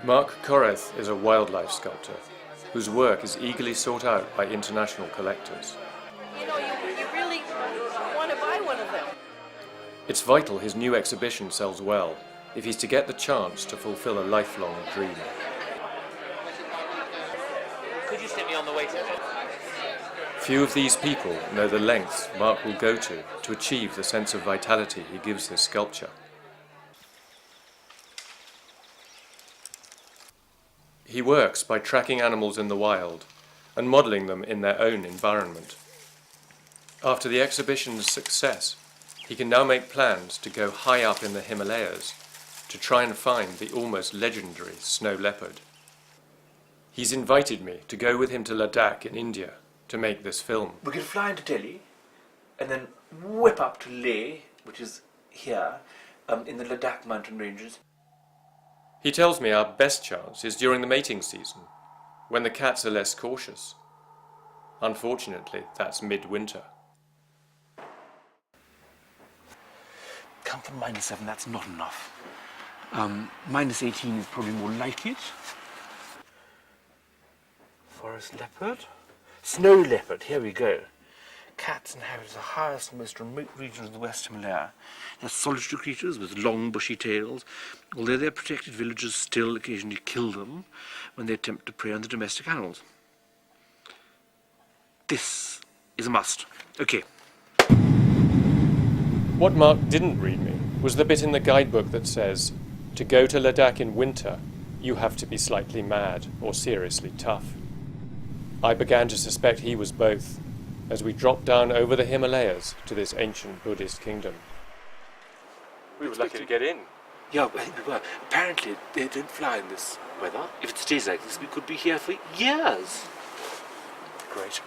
Mark Coreth is a wildlife sculptor whose work is eagerly sought out by international collectors. You know, you really want to buy one of them. It's vital his new exhibition sells well if he's to get the chance to fulfill a lifelong dream. Could you send me on the way to it? Few of these people know the lengths Mark will go to achieve the sense of vitality he gives his sculpture. He works by tracking animals in the wild and modelling them in their own environment. After the exhibition's success, he can now make plans to go high up in the Himalayas to try and find the almost legendary snow leopard. He's invited me to go with him to Ladakh in India to make this film. We can fly into Delhi and then whip up to Leh, which is here, in the Ladakh mountain ranges. He tells me our best chance is during the mating season, when the cats are less cautious. Unfortunately, that's midwinter. Come from -7, that's not enough. -18 is probably more like it. Forest leopard. Snow leopard, here we go. Cats inhabit the highest and most remote regions of the West Himalaya. They're solitary creatures with long bushy tails. Although they're protected, villagers still occasionally kill them when they attempt to prey on the domestic animals. This is a must. Okay. What Mark didn't read me was the bit in the guidebook that says, to go to Ladakh in winter, you have to be slightly mad or seriously tough. I began to suspect he was both, as we dropped down over the Himalayas to this ancient Buddhist kingdom. We were lucky to get in. Yeah, I think we were. Apparently, they don't fly in this weather. If it stays like this, we could be here for years. Great.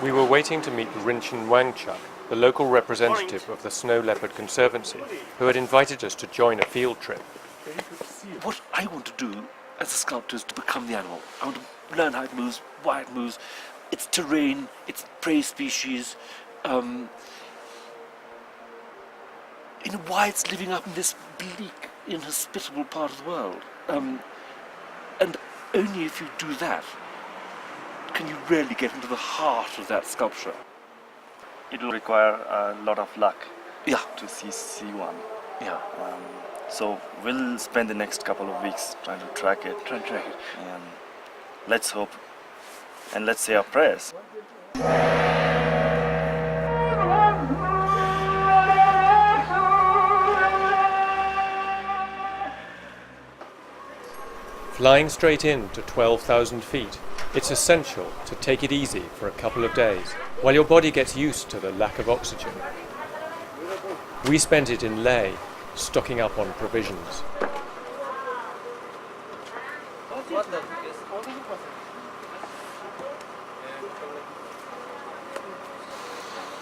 We were waiting to meet Rinchen Wangchuk, the local representative of the Snow Leopard Conservancy, who had invited us to join a field trip. What I want to do as a sculptor is to become the animal. I want to learn how it moves, why it moves, its terrain, its prey species, why it's living up in this bleak, inhospitable part of the world. And only if you do that can you really get into the heart of that sculpture. It will require a lot of luck Yeah. to see one. Yeah. So we'll spend the next couple of weeks trying to track it. Try and track it. And let's hope and let's say our prayers. Flying straight in to 12,000 feet, it's essential to take it easy for a couple of days, while your body gets used to the lack of oxygen. We spent it in Leh, stocking up on provisions.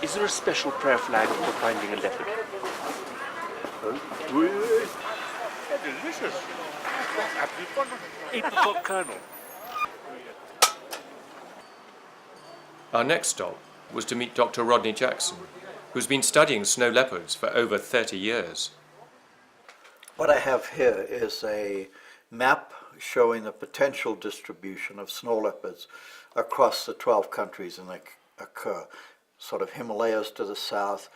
Is there a special prayer flag for finding a leopard? Delicious. Apricot kernel. Our next stop was to meet Dr. Rodney Jackson, who's been studying snow leopards for over 30 years. What I have here is a map showing the potential distribution of snow leopards across the 12 countries in that occur. Sort of Himalayas to the south,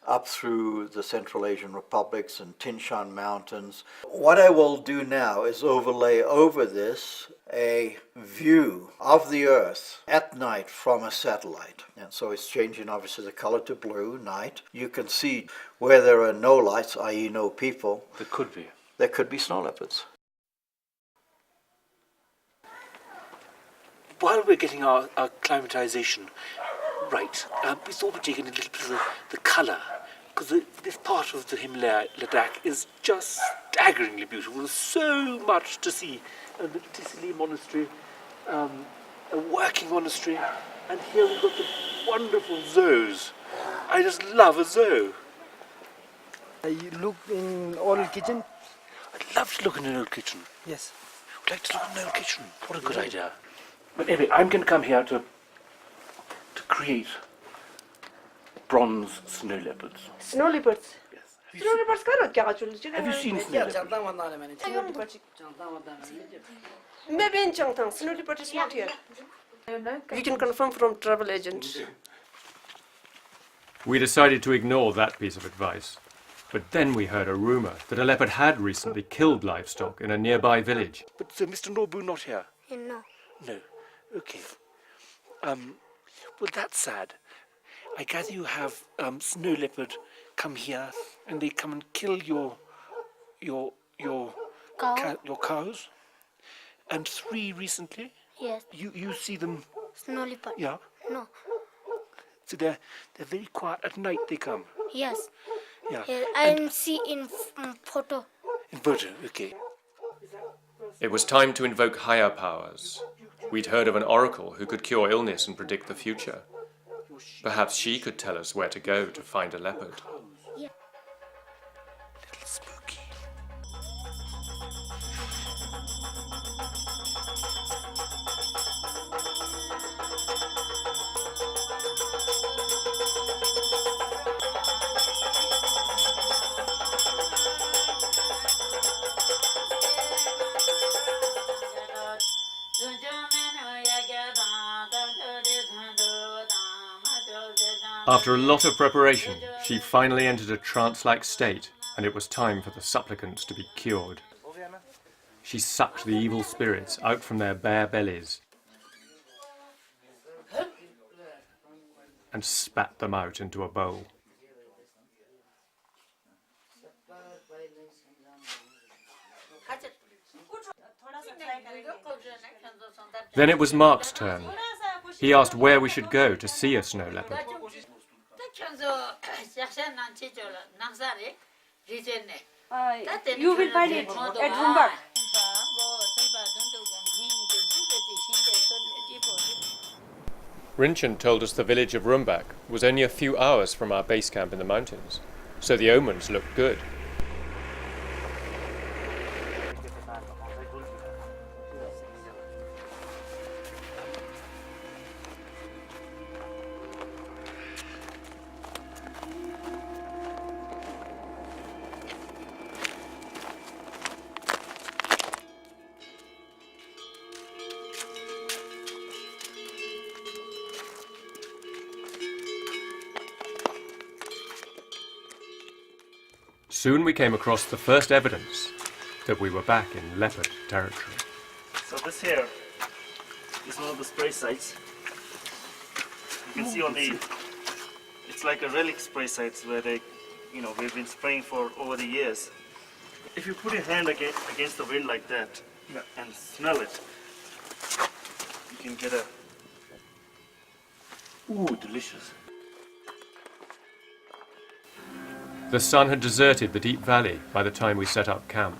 up through the Central Asian republics and Tinshan Mountains. What I will do now is overlay over this a view of the Earth at night from a satellite. And so it's changing obviously the color to blue, night. You can see where there are no lights, i.e. no people. There could be snow leopards. While we're getting our acclimatization right, we thought we'd take in a little bit of the colour, because this part of the Himalaya, Ladakh, is just staggeringly beautiful. There's so much to see. The Tisili monastery, a working monastery, and here we've got the wonderful zoos. I just love a zoo. You look in old kitchen? I'd love to look in an old kitchen. Yes. I'd like to look in an old kitchen. What a good idea. But anyway, I'm going to come here to create bronze snow leopards. Snow leopards? Yes. Snow leopards garot kagachul. Have you seen snow leopard? Maybe in Changtang, snow leopard is not here. We can confirm from travel agents. We decided to ignore that piece of advice. But then we heard a rumour that a leopard had recently killed livestock in a nearby village. But so Mr. Nobu not here? No. No. Okay. Well, that's sad. I gather you have snow leopard come here and they come and kill your Cow? your cows, and 3 recently. Yes. You see them? Snow leopard? Yeah. No. So they're very quiet at night. They come. Yes. Yeah. I see in photo. In photo. Okay. It was time to invoke higher powers. We'd heard of an oracle who could cure illness and predict the future. Perhaps she could tell us where to go to find a leopard. Little spooky. After a lot of preparation, she finally entered a trance-like state, and it was time for the supplicants to be cured. She sucked the evil spirits out from their bare bellies and spat them out into a bowl. Then it was Mark's turn. He asked where we should go to see a snow leopard. You will find it at Rupert. Rinchen told us the village of Rumbak was only a few hours from our base camp in the mountains, so the omens looked good. Soon we came across the first evidence that we were back in leopard territory. So this here is one of the spray sites. You can see on the, it's like a relic spray sites where they, we've been spraying for over the years. If you put your hand against the wind like that and smell it, you can get a, ooh, delicious. The sun had deserted the deep valley by the time we set up camp.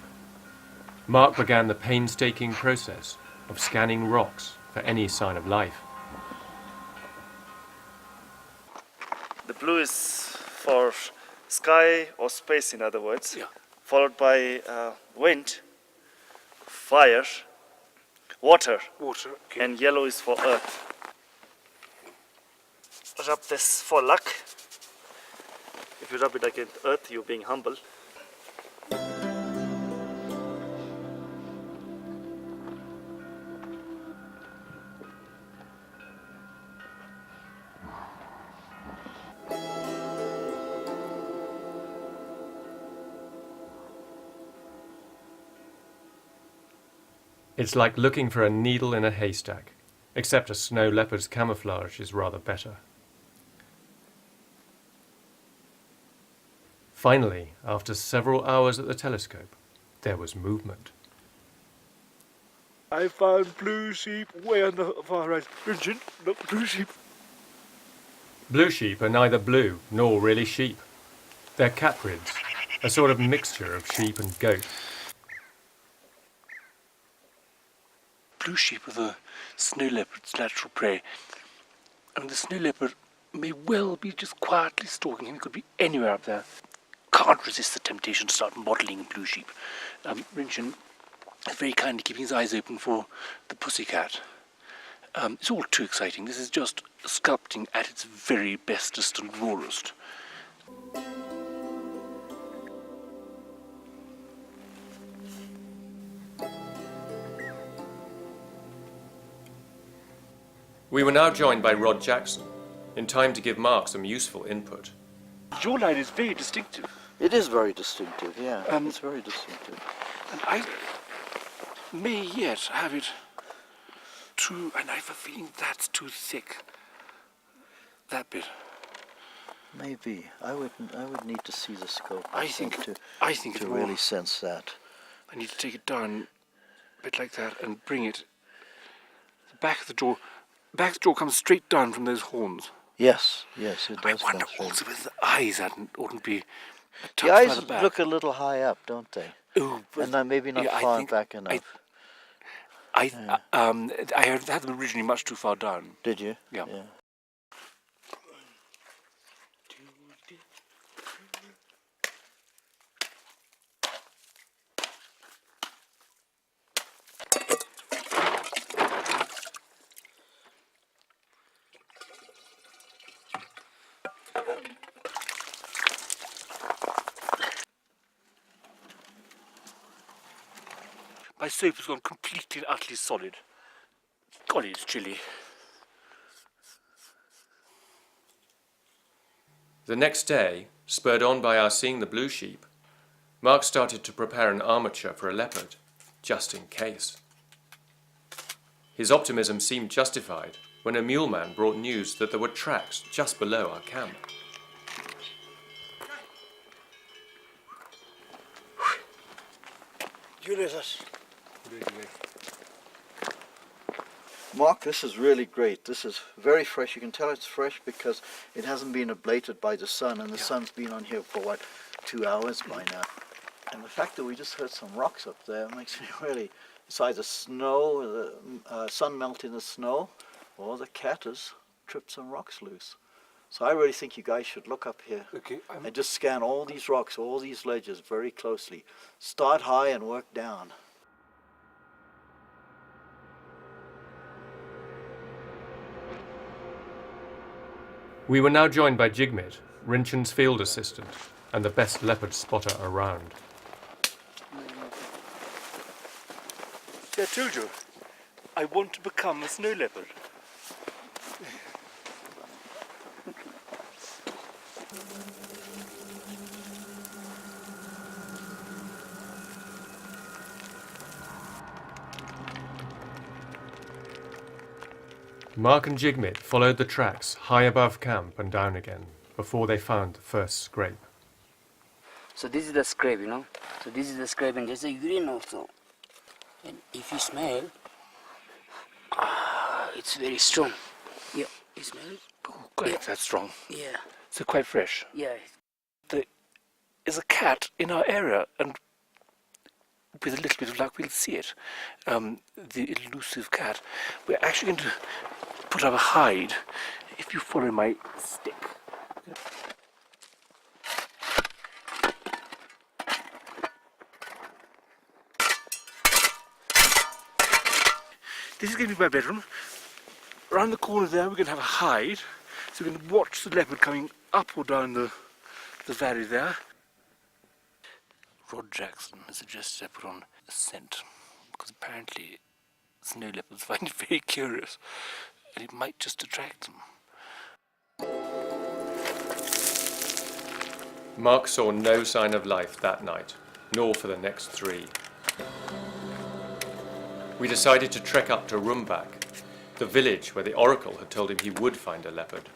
Mark began the painstaking process of scanning rocks for any sign of life. The blue is for sky or space, in other words, Yeah. followed by wind, fire, water, Water. Okay. and yellow is for earth. Rub this for luck. If you rub it against earth, you're being humble. It's like looking for a needle in a haystack, except a snow leopard's camouflage is rather better. Finally, after several hours at the telescope, there was movement. I found blue sheep way on the far right. Vincent, look, blue sheep. Blue sheep are neither blue nor really sheep. They're caprids, a sort of mixture of sheep and goat. Blue sheep are the snow leopard's natural prey. And the snow leopard may well be just quietly stalking him. He could be anywhere up there. Can't resist the temptation to start modelling blue sheep. Rinchen is very kindly keeping his eyes open for the pussycat. It's all too exciting. This is just sculpting at its very bestest and rawest. We were now joined by Rod Jackson, in time to give Mark some useful input. Your line is very distinctive. It is very distinctive, yeah. It's very distinctive. And I may yet have it too, and I have a feeling that's too thick. That bit. Maybe. I would need to see the scope. I think to it's more. really sense that. I need to take it down a bit like that and bring it. The back of the jaw comes straight down from those horns. Yes, it does. I wonder also whether the eyes oughtn't be a touch The eyes further back. look a little high up, don't they? Ooh, but And maybe not I far think back enough. I had them originally much too far down. Did you? Yeah. My soap has gone completely and utterly solid. Golly, it's chilly. The next day, spurred on by our seeing the blue sheep, Mark started to prepare an armature for a leopard, just in case. His optimism seemed justified when a muleman brought news that there were tracks just below our camp. Mark, this is really great. This is very fresh. You can tell it's fresh because it hasn't been ablated by the sun, and the sun's been on here for 2 hours by now. And the fact that we just heard some rocks up there makes me really, it's either snow, the sun melting the snow, or the cat has tripped some rocks loose. So I really think you guys should look up here and just scan all these rocks, all these ledges very closely. Start high and work down. We were now joined by Jigmit, Rinchen's field assistant, and the best leopard spotter around. See, I told you, I want to become a snow leopard. Mark and Jigmit followed the tracks high above camp and down again before they found the first scrape. So this is the scrape, you know. So this is the scrape, and there's a urine also. And if you smell, it's very strong. Yeah, you smell it? Oh, great, that's strong. Yeah. So quite fresh. Yeah. There is a cat in our area, and with a little bit of luck we'll see it. The elusive cat. We're actually going to put up a hide if you follow my stick. This is going to be my bedroom. Around the corner there we're going to have a hide, so we can watch the leopard coming up or down the valley there. Rod Jackson has suggested I put on a scent, because apparently snow leopards find it very curious, and it might just attract them. Mark saw no sign of life that night, nor for the next 3. We decided to trek up to Rumbak, the village where the oracle had told him he would find a leopard.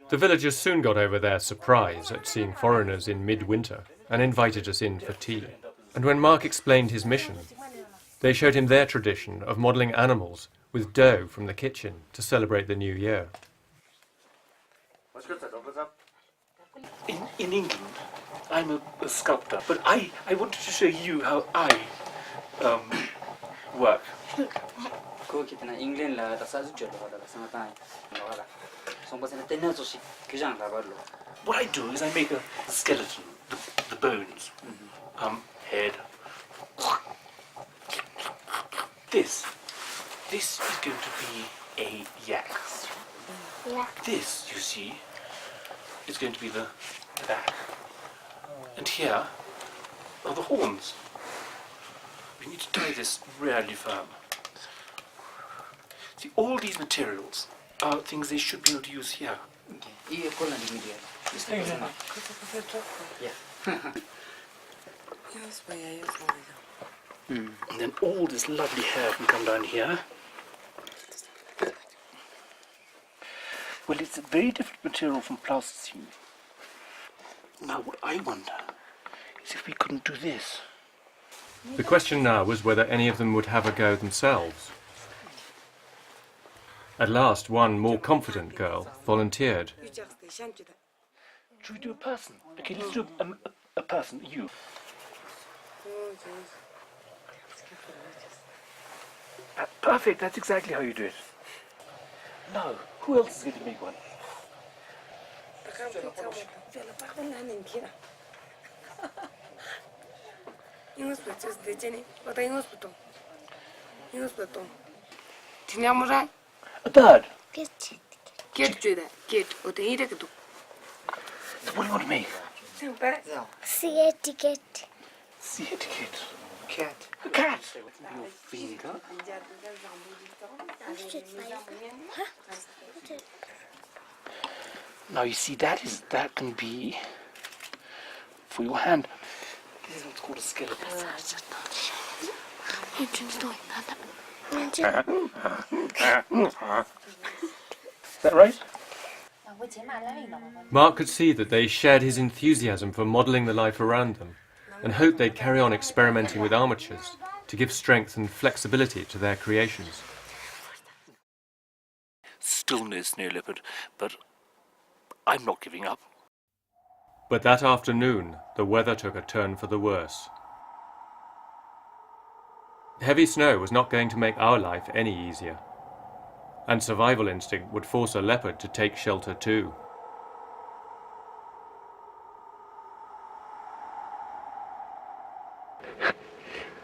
The villagers soon got over their surprise at seeing foreigners in midwinter and invited us in for tea. And when Mark explained his mission, they showed him their tradition of modelling animals with dough from the kitchen to celebrate the new year. In England, I'm a sculptor, but I wanted to show you how I work. What I do is I make a skeleton, the bones, head. This is going to be a yak. Yeah. This, you see, is going to be the back. And here are the horns. We need to tie this really firm. See, all these materials are things they should be able to use here. Yeah. And then all this lovely hair can come down here. Well, it's a very different material from plasticine. Now, what I wonder is if we couldn't do this. The question now was whether any of them would have a go themselves. At last, one more confident girl volunteered. Should we do a person? Okay, let's do a person, you. Perfect, that's exactly how you do it. Now, who else is going to make one? A bird. So what do you want to make? Sea ticket. Sea etiquette. Cat. A cat. Your finger. Now you see that can be for your hand. This is what's called a skeleton. Is that right? Mark could see that they shared his enthusiasm for modelling the life around them and hoped they'd carry on experimenting with armatures to give strength and flexibility to their creations. Still no snow leopard, but I'm not giving up. But that afternoon, the weather took a turn for the worse. Heavy snow was not going to make our life any easier, and survival instinct would force a leopard to take shelter too.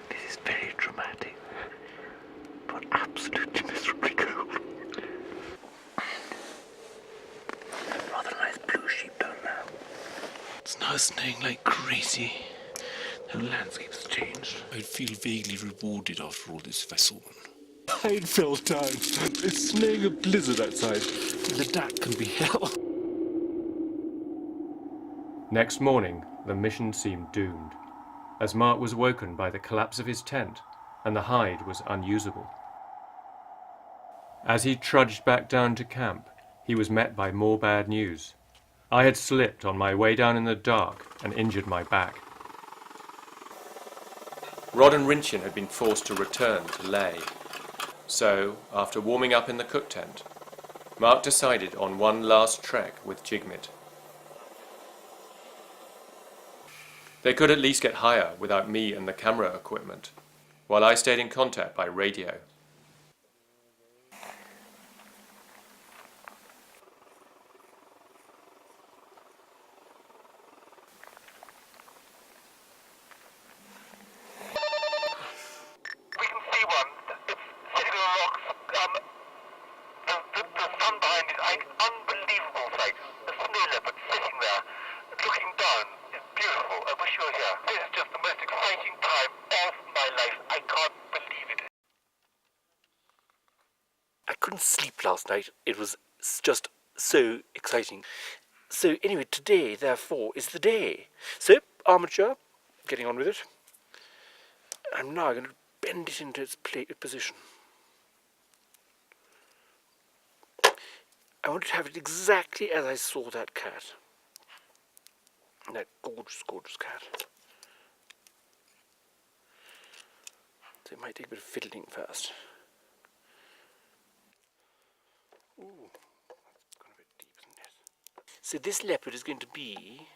This is very dramatic, but absolutely miserably cold. Rather nice blue sheep down now. It's now snowing like crazy. The landscape's changed. I'd feel vaguely rewarded after all this vessel. I'd fell down. It's snowing a blizzard outside. Ladakh can be hell. Next morning, the mission seemed doomed, as Mark was woken by the collapse of his tent and the hide was unusable. As he trudged back down to camp, he was met by more bad news. I had slipped on my way down in the dark and injured my back. Rod and Rinchin had been forced to return to Leh. So, after warming up in the cook tent, Mark decided on one last trek with Jigmit. They could at least get higher without me and the camera equipment, while I stayed in contact by radio. I couldn't sleep last night. It was just so exciting. So anyway, today, therefore, is the day. So, armature, getting on with it. I'm now going to bend it into its position. I want to have it exactly as I saw that cat. That gorgeous, gorgeous cat. So it might take a bit of fiddling first. Ooh, that's gone a bit deep, isn't it? So this leopard is going to be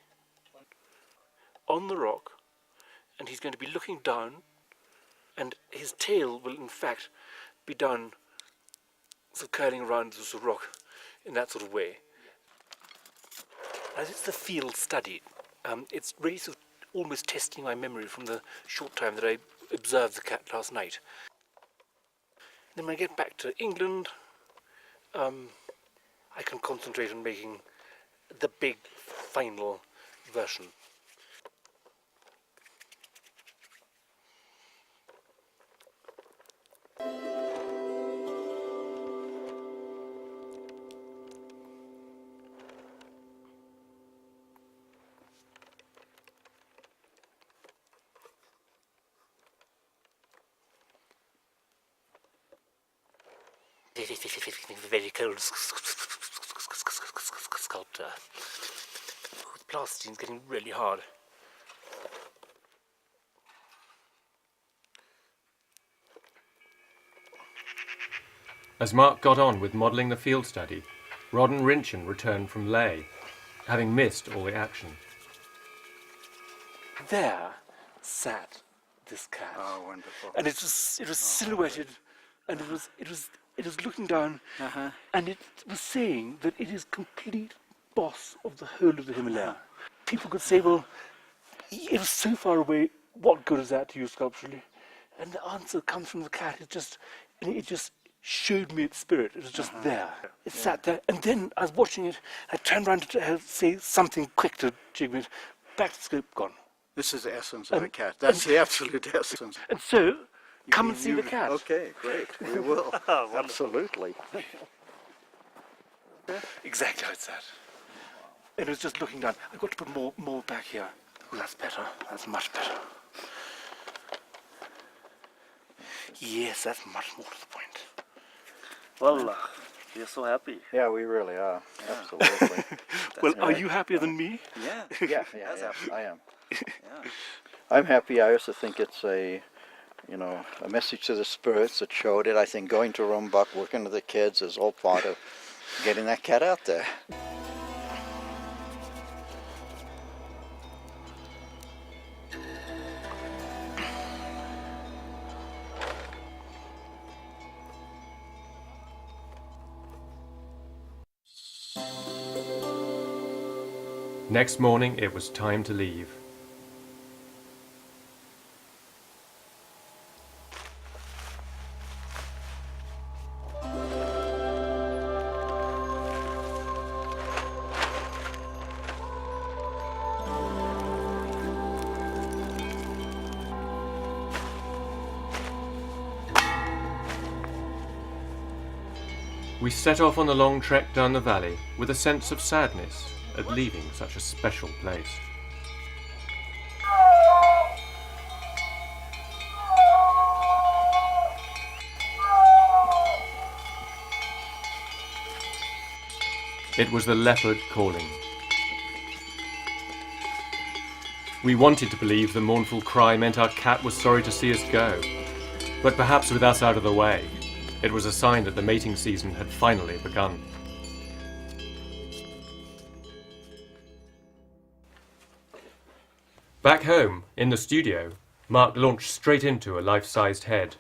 on the rock, and he's going to be looking down, and his tail will in fact be down, sort of curling around the sort of rock in that sort of way. As it's the field study, it's really sort of almost testing my memory from the short time that I observed the cat last night. Then when I get back to England, I can concentrate on making the big final version. Very cold sculptor. The plastine's getting really hard. As Mark got on with modelling the field study, Rod and Rinchen returned from Leh, having missed all the action. There sat this cat. Oh, wonderful. And it was silhouetted, and it was looking down, and it was saying that it is complete boss of the whole of the Himalaya. People could say, well, it was so far away, what good is that to you sculpturally? And the answer comes from the cat. It just showed me its spirit. It was just there. It sat there, and then I was watching it. I turned around to say something quick to Jigmeat. Back to the scope, gone. This is the essence of a cat. That's the absolute essence. And so, come and see the cat. Okay, great. We will. Absolutely. Exactly how it's at. It was just looking down. I've got to put more back here. Oh, that's better. That's much better. Yes, that's much more to the point. Well, we're so happy. Yeah, we really are. Absolutely. Well, are you happier than me? Yeah, I am. I'm happy. I also think it's a message to the spirits that showed it. I think going to Rumbach, working with the kids is all part of getting that cat out there. Next morning, it was time to leave. We set off on the long trek down the valley with a sense of sadness at leaving such a special place. It was the Leopard calling. We wanted to believe the mournful cry meant our cat was sorry to see us go, but perhaps with us out of the way, it was a sign that the mating season had finally begun. Back home, in the studio, Mark launched straight into a life-sized head.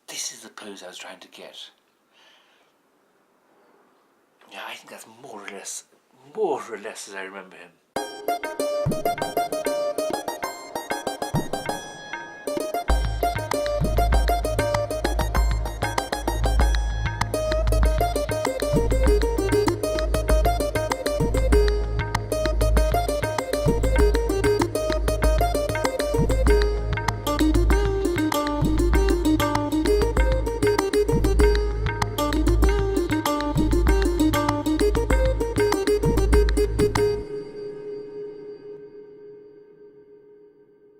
This is the pose I was trying to get. Yeah, I think that's more or less as I remember him.